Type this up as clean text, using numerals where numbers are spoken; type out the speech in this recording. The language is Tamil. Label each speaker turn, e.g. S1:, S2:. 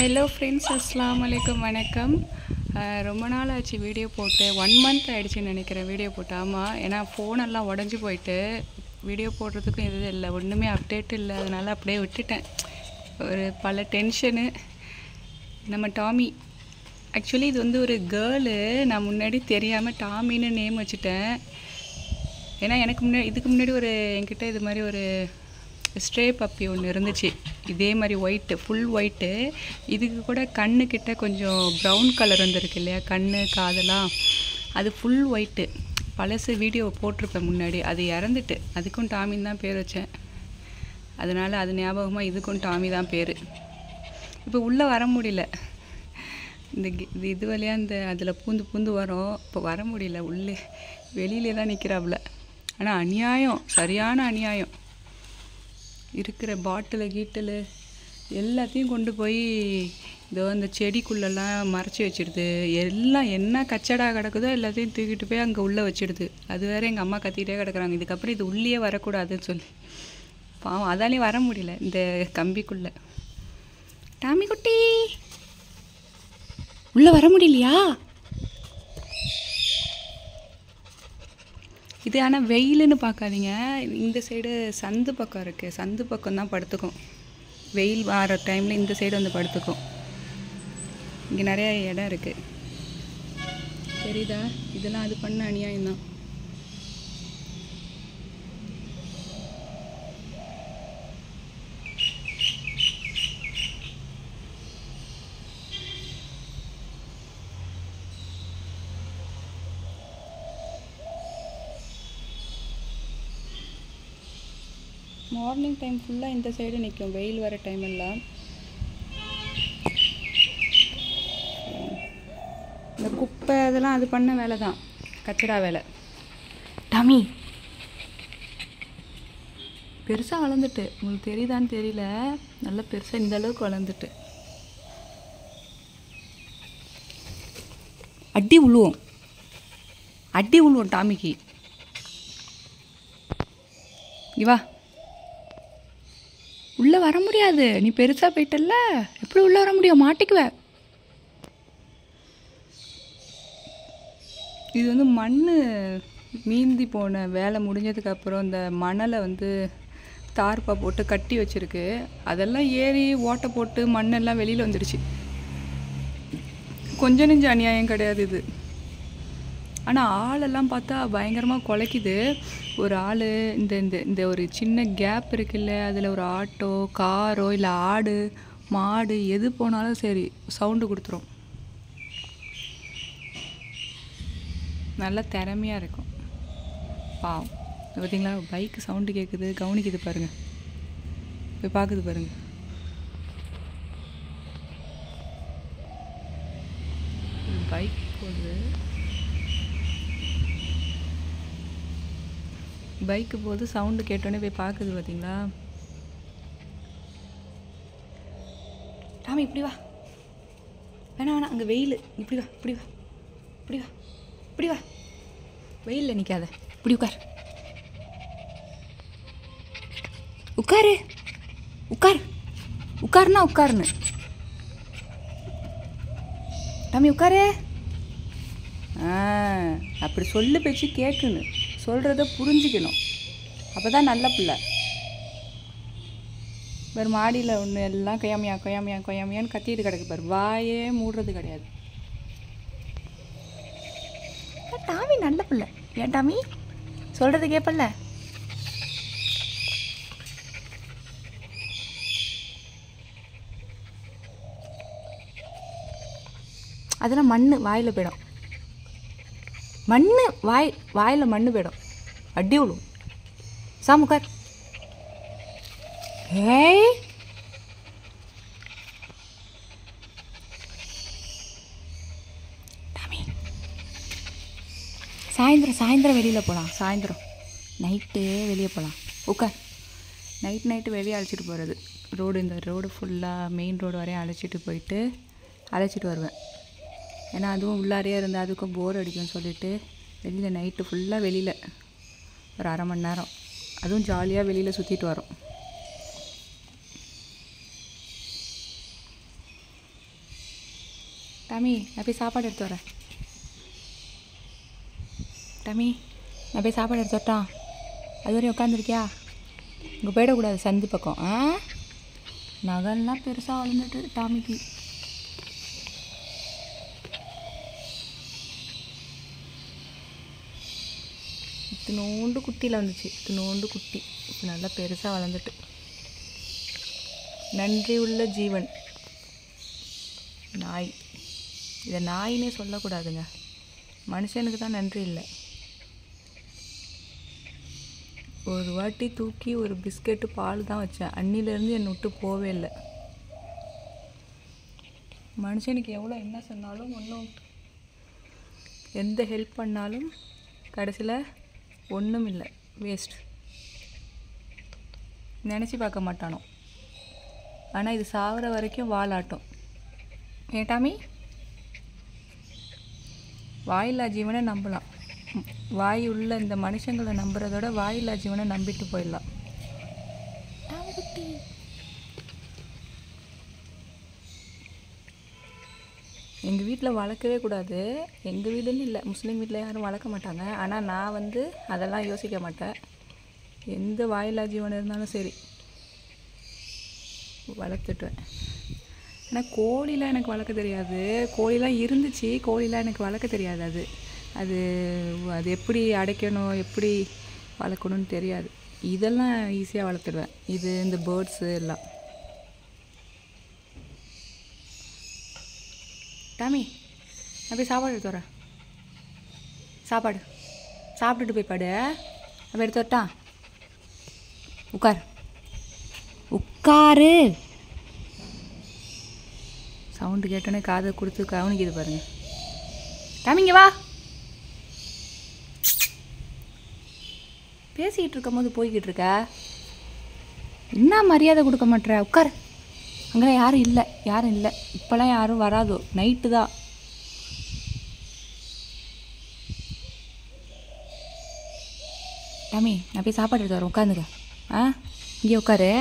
S1: ஹலோ ஃப்ரெண்ட்ஸ், அஸ்ஸலாமு அலைக்கும், வணக்கம். ரொம்ப நாள் ஆச்சு வீடியோ போட்டு. 1 மந்த் ஆகிடுச்சின்னு நினைக்கிறேன் வீடியோ போட்டு. ஆமாம், ஏன்னா ஃபோனெல்லாம் உடஞ்சி போயிட்டு வீடியோ போடுறதுக்கும் இது இல்லை, ஒன்றுமே அப்டேட் இல்லை. அதனால் அப்படியே விட்டுட்டேன். ஒரு பல டென்ஷனு. நம்ம டாமி, ஆக்சுவலி இது வந்து ஒரு கேர்ளு. நான் முன்னாடி தெரியாமல் டாமின்னு நேம் வச்சுட்டேன். ஏன்னா இதுக்கு முன்னாடி என்கிட்ட இது மாதிரி ஒரு ஸ்ட்ரே பப்பி ஒன்று இருந்துச்சு. இதே மாதிரி ஒயிட்டு, ஃபுல் ஒயிட்டு. இதுக்கு கூட கண்ணுக்கிட்ட கொஞ்சம் ப்ரௌன் கலர் வந்துருக்கு இல்லையா, கண்ணு காதெல்லாம், அது ஃபுல் ஒயிட்டு. பழசு வீடியோ போட்டிருப்பேன் முன்னாடி. அது இறந்துட்டு, அதுக்கும் டாமின்னு தான் பேர் வச்சேன். அதனால் அது ஞாபகமாக இதுக்கும் டாமி தான் பேர். இப்போ உள்ளே வர முடியல. இது வழியாக அதில் பூந்து வரோம். இப்போ வர முடியல. உள்ளே வெளியிலே தான் நிற்கிறாப்புல. ஆனால் அநியாயம், சரியான அநியாயம். இருக்கிற பாட்டிலு எல்லாத்தையும் கொண்டு போய் இதோ அந்த செடிக்குள்ளெல்லாம் மறைச்சி வச்சிடுது. எல்லாம் என்ன கச்சடா கிடக்குதோ எல்லாத்தையும் தூக்கிட்டு போய் அங்கே உள்ளே வச்சிடுது. அது வேறு எங்கள் அம்மா கத்திக்கிட்டே கிடக்குறாங்க, இதுக்கப்புறம் இது உள்ளே வரக்கூடாதுன்னு சொல்லி. பாவம், அதாலேயும் வர முடியல இந்த கம்பிக்குள்ளே. டாமி குட்டி, உள்ளே வர முடியலையா? இது ஆனால் வெயிலுன்னு பார்க்காதீங்க. இந்த சைடு சந்து பக்கம் இருக்குது. சந்து பக்கம் தான் படுத்துக்கும். வெயில் வர டைமில் இந்த சைடு வந்து படுத்துக்கும். இங்கே நிறையா இடம் இருக்குது, தெரியுதா? இதெல்லாம் அது பண்ண அநியாயம்தான். மார்னிங் டைம் ஃபுல்லாக இந்த சைடு நிற்கும், வெயில் வர டைம் எல்லாம். இந்த குப்பை அதெல்லாம் அது பண்ண வேலை தான், கச்சடா வேலை. டாமி பெருசாக வளர்ந்துட்டு, உங்களுக்கு தெரியுதான்னு தெரியல, நல்லா பெருசாக இந்த அளவுக்கு வளர்ந்துட்டு. அடி உழுவோம் டாமிக்கு. இவா உள்ளே வர முடியாது, நீ பெருசாக போயிட்டல்ல, எப்படி உள்ளே வர முடியும்? மாட்டிக்குவ. இது வந்து மண் மீந்தி போன வேலை முடிஞ்சதுக்கப்புறம் இந்த மணலை வந்து தார்ப்பா போட்டு கட்டி வச்சுருக்கு. அதெல்லாம் ஏறி ஓட்டை போட்டு மண்ணெல்லாம் வெளியில் வந்துடுச்சு. கொஞ்சம் நெஞ்ச அநியாயம் கிடையாது இது. ஆனால் ஆளெல்லாம் பார்த்தா பயங்கரமாக குலைக்குது. ஒரு ஆள் இந்த ஒரு சின்ன கேப் இருக்குல்ல, அதில் ஒரு ஆட்டோ, காரோ, இல்லை ஆடு, மாடு எது போனாலும் சரி சவுண்டு கொடுத்துரும். நல்லா திறமையாக இருக்கும். பாவம், பார்த்தீங்களா? பைக்கு சவுண்டு கேட்குது, கவனிக்குது பாருங்கள், போய் பார்க்குது பாருங்கள். பைக் போகுது, பைக்கு போது சவுண்டு கேட்டோன்னே போய் பார்க்குது, பார்த்தீங்களா? டாமி இப்படி வா, வேணாம் அங்கே வெயில், இப்படி வா, வெயிலில் நிற்காத, இப்படி உட்காருன்னு. டாமி உட்காரு. அப்படி சொல்லு பேச்சு கேட்கணும், சொல்கிறத புரிஞ்சிக்கணும், அப்போ தான் நல்ல பிள்ளை. வேறு மாடியில் ஒன்று எல்லாம் கொயாமியான்னு கத்திட்டு கிடக்கு பாரு, வாயே மூடுறது கிடையாது. டாமி நல்ல பிள்ளை. ஏன் டாமி சொல்கிறது கேட்பல்ல? அதெல்லாம் மண் வாயில் போயிடும், வாயில் மண் போயிடும், அடி விழும். சாமுக்கார். ஏய் டாமி, சாயந்தரம் வெளியில் போகலாம். சாயந்தரம் நைட்டு வெளியே போகலாம். உட்கார். நைட்டு வெளியே அழைச்சிட்டு போகிறது. இந்த ரோடு ஃபுல்லாக மெயின் ரோடு வரையும் அழைச்சிட்டு வருவேன். ஏன்னா அதுவும் உள்ளாரையே இருந்தால் அதுக்கும் போர் அடிக்கும்னு சொல்லிட்டு வெளியில் நைட்டு ஃபுல்லாக வெளியில் ஒரு 1/2 மணி நேரம் அதுவும் ஜாலியாக வெளியில் சுற்றிட்டு வரோம். டாமி நான் போய் சாப்பாடு எடுத்து வரேன். டாமி நான் போய் சாப்பாடு எடுத்து வரட்டான். அது வரையும் உட்காந்துருக்கியா? இங்கே போயிடக்கூடாது சந்து பக்கம். நகல்லாம் பெருசாக வளர்ந்துட்டு டாமிக்கு. இத்தினோண்டு குட்டியில் வந்துச்சு. இத்தினோண்டு குட்டி இப்போ நல்லா பெருசாக வளர்ந்துட்டு. நன்றி உள்ள ஜீவன் நாய். இதை நாயினே சொல்லக்கூடாதுங்க, மனுஷனுக்கு தான் நன்றி இல்லை. ஒரு வாட்டி தூக்கி ஒரு பிஸ்கெட்டு பால் தான் வச்சேன், அன்னிலேருந்து என்னை விட்டு போவே இல்லை. மனுஷனுக்கு எவ்வளோ என்ன சொன்னாலும் ஒன்றும், எந்த ஹெல்ப் பண்ணாலும் கடைசியில் ஒன்றும் இல்லை, வேஸ்ட். நினச்சி பார்க்க மாட்டானோ. ஆனால் இது சாகிற வரைக்கும் வாலாட்டும். ஏட்டாமி வாயில்லா ஜீவனை நம்பலாம். வாய் உள்ள இந்த மனுஷங்களை நம்புறதோட வாயில்லா ஜீவனை நம்பிட்டு போயிடலாம். எங்கள் வீட்டில் வளர்க்கவே கூடாது. எங்கள் வீடுன்னு இல்லை, முஸ்லீம் வீட்டில் யாரும் வளர்க்க மாட்டாங்க. ஆனால் நான் அதெல்லாம் யோசிக்க மாட்டேன். எந்த வாயில்லா ஜீவன் இருந்தாலும் சரி வளர்த்துட்டுவேன். ஆனால் கோழிலாம் எனக்கு வளர்க்க தெரியாது. கோழிலாம் இருந்துச்சு, கோழிலாம் எனக்கு வளர்க்க தெரியாது. அது அது எப்படி அடைக்கணும், எப்படி வளர்க்கணும்னு தெரியாது. இதெல்லாம் ஈஸியாக வளர்த்துடுவேன். இந்த பேர்ட்ஸு எல்லாம். டாமி நான் போய் சாப்பாடு எடுத்து வரேன். சாப்பாடு சாப்பிட்டுட்டு போய் பாடு. அப்போ எடுத்து வரட்டா? உட்காரு. சவுண்டு கேட்டோன்னே காதை கொடுத்து கவனிக்குது பாருங்க. டாமிங்க வா. பேசிக்கிட்டு இருக்கும் போது போய்கிட்டு இருக்க, என்ன மரியாதை கொடுக்க மாட்டேற? உட்கார். அங்கெல்லாம் யாரும் இல்லை. இப்போல்லாம் யாரும் வராதோ, நைட்டு தான். டாமி நான் போய் சாப்பாடு எடுத்து வரேன், உட்காந்துக்க. இங்கே உட்காரு.